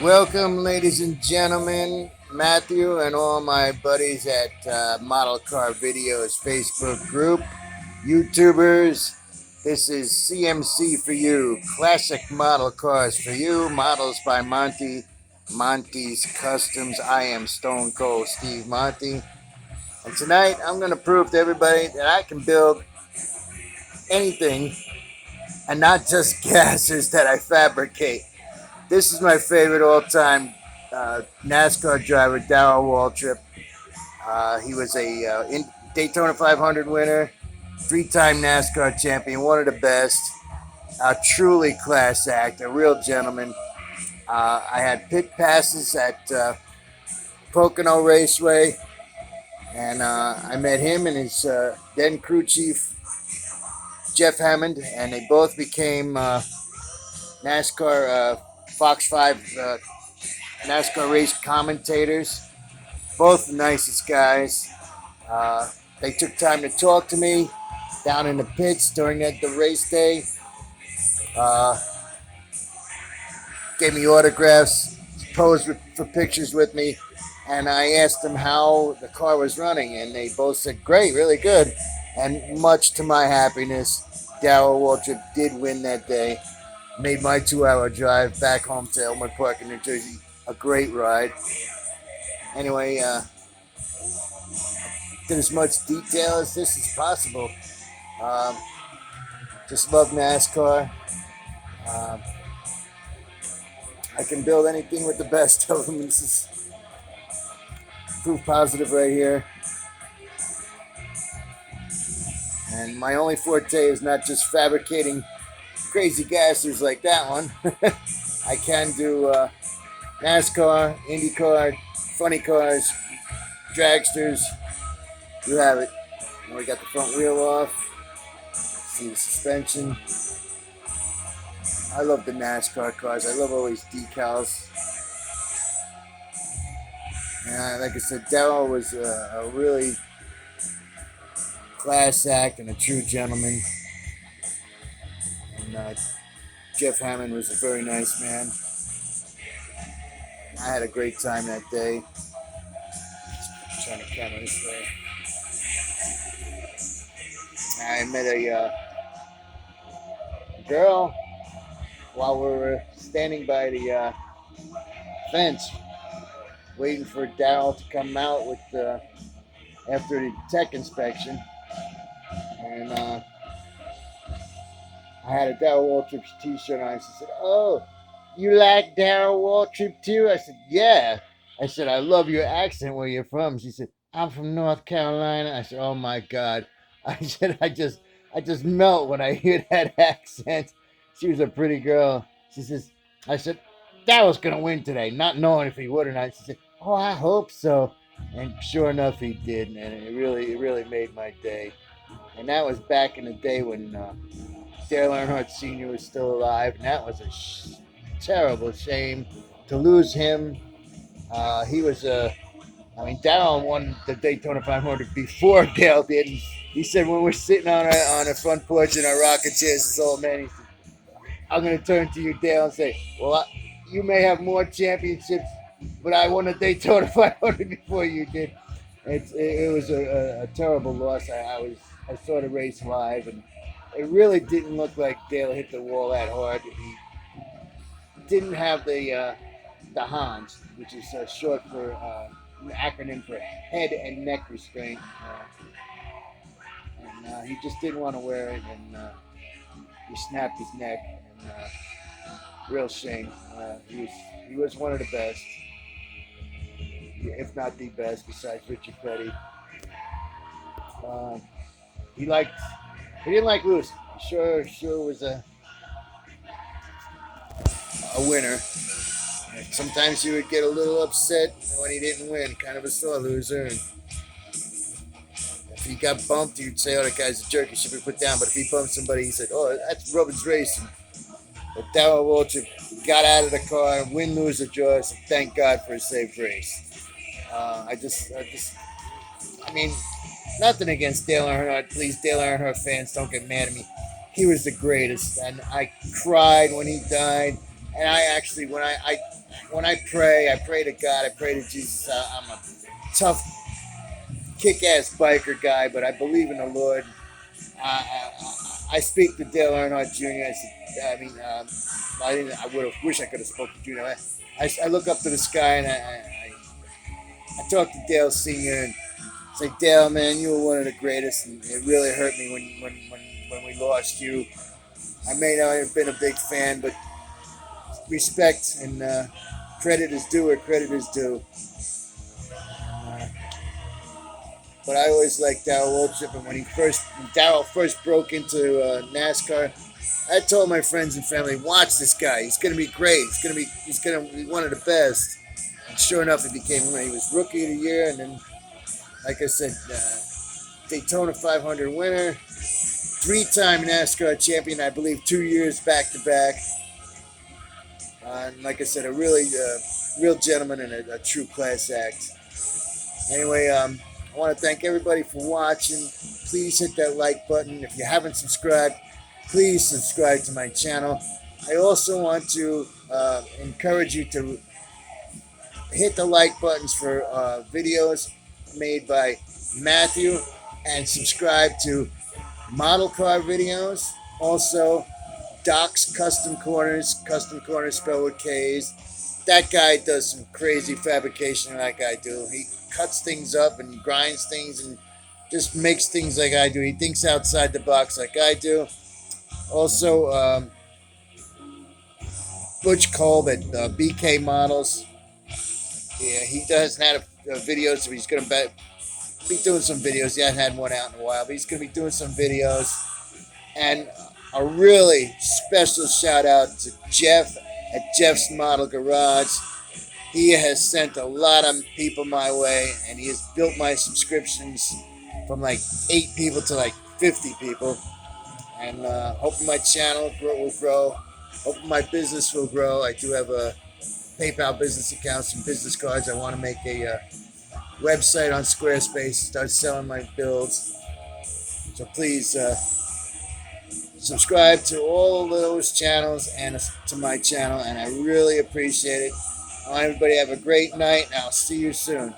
Welcome, ladies and gentlemen, Matthew and all my buddies at Model Car Videos Facebook group, YouTubers. This is CMC for you, classic model cars for you, models by Monty, Monty's Customs. I am Stone Cold Steve Monty, and tonight I'm going to prove to everybody that I can build anything and not just gases that I fabricate. This is my favorite all-time NASCAR driver, Darrell Waltrip. He was a Daytona 500 winner, three-time NASCAR champion, one of the best. A truly class act, a real gentleman. I had pit passes at Pocono Raceway, and I met him and his then crew chief, Jeff Hammond, and they both became NASCAR Fox 5 NASCAR race commentators. Both the nicest guys. They took time to talk to me down in the pits during the race day. Gave me autographs, posed for pictures with me, and I asked them how the car was running, and they both said, "Great, really good." And much to my happiness, Darrell Waltrip did win that day. Made my 2-hour drive back home to Elmwood Park in New Jersey a great ride. Anyway, did as much detail as this is possible. Um, just love NASCAR. Um, I can build anything with the best of them. This is proof positive right here. And my only forte is not just fabricating crazy gassers like that one. I can do NASCAR, IndyCar, funny cars, dragsters. You have it. Now we got the front wheel off. See the suspension. I love the NASCAR cars. I love all these decals. And like I said, Darrell was a really class act and a true gentleman. And Jeff Hammond was a very nice man. I had a great time that day. Just trying to camera this way. I met a girl while we were standing by the fence, waiting for Darrell to come out with after the tech inspection, and I had a Darrell Waltrip T-shirt on. She said, "Oh, you like Darrell Waltrip too?" I said, "Yeah." I said, "I love your accent. Where you're from?" She said, "I'm from North Carolina." I said, "Oh my God." I said, I just melt when I hear that accent." She was a pretty girl. She says, I said, "Darrell's gonna win today," not knowing if he would or not. She said, "Oh, I hope so." And sure enough, he did, and it really made my day. And that was back in the day when Dale Earnhardt Sr. was still alive, and that was a terrible shame to lose him. He was I mean, Darrell won the Daytona 500 before Dale did. He said when we're sitting on a front porch in our rocking chairs, this old man, he said, "I'm going to turn to you, Dale, and say, well, you may have more championships, but I won the Daytona 500 before you did." It was a terrible loss. I saw the race live, and it really didn't look like Dale hit the wall that hard. He didn't have the Hans, which is short for an acronym for head and neck restraint, and he just didn't want to wear it, and he snapped his neck. And real shame. He was one of the best, if not the best, besides Richard Petty. Uh, he liked. He didn't like losing. He sure was a winner. And sometimes he would get a little upset when he didn't win, kind of a sore loser. And if he got bumped, he'd say, "Oh, that guy's a jerk. He should be put down." But if he bumped somebody, he said, "Oh, that's Robin's racing." But Darrell Waltrip got out of the car, win, lose, or draw. So thank God for a safe race. I mean, nothing against Dale Earnhardt. Please, Dale Earnhardt fans, don't get mad at me. He was the greatest, and I cried when he died. And I actually, when I pray to God, I pray to Jesus. I'm a tough, kick-ass biker guy, but I believe in the Lord. I speak to Dale Earnhardt Jr. I would have wish I could have spoken to Jr. I look up to the sky and I talk to Dale Sr. and say, Dale, man, you were one of the greatest, and it really hurt me when we lost you. I may not have been a big fan, but respect and credit is due where credit is due. But I always liked Darrell Waltrip, and when Darrell first broke into NASCAR, I told my friends and family, watch this guy. He's gonna be great. He's gonna be one of the best. And sure enough, he was rookie of the year, and then, like I said, Daytona 500 winner, 3-time NASCAR champion, I believe 2 years back to back. And like I said, a really real gentleman and a true class act. Anyway, I want to thank everybody for watching. Please hit that like button. If you haven't subscribed, please subscribe to my channel. I also want to encourage you to hit the like buttons for videos made by Matthew, and subscribe to Model Car Videos. Also, Doc's Custom Corners spelled with K's. That guy does some crazy fabrication like I do. He cuts things up and grinds things and just makes things like I do. He thinks outside the box like I do. Also, Butch Kolb at BK Models. Yeah, he doesn't have videos, so he's going to be doing some videos. He hasn't had one out in a while, but he's going to be doing some videos. And a really special shout out to Jeff at Jeff's Model Garage. He has sent a lot of people my way, and he has built my subscriptions from like 8 people to like 50 people. And hoping my channel will grow. Hoping my business will grow. I do have a PayPal business account, some business cards. I want to make a website on Squarespace, start selling my builds. So please subscribe to all of those channels and to my channel, and I really appreciate it. I want everybody to have a great night, and I'll see you soon.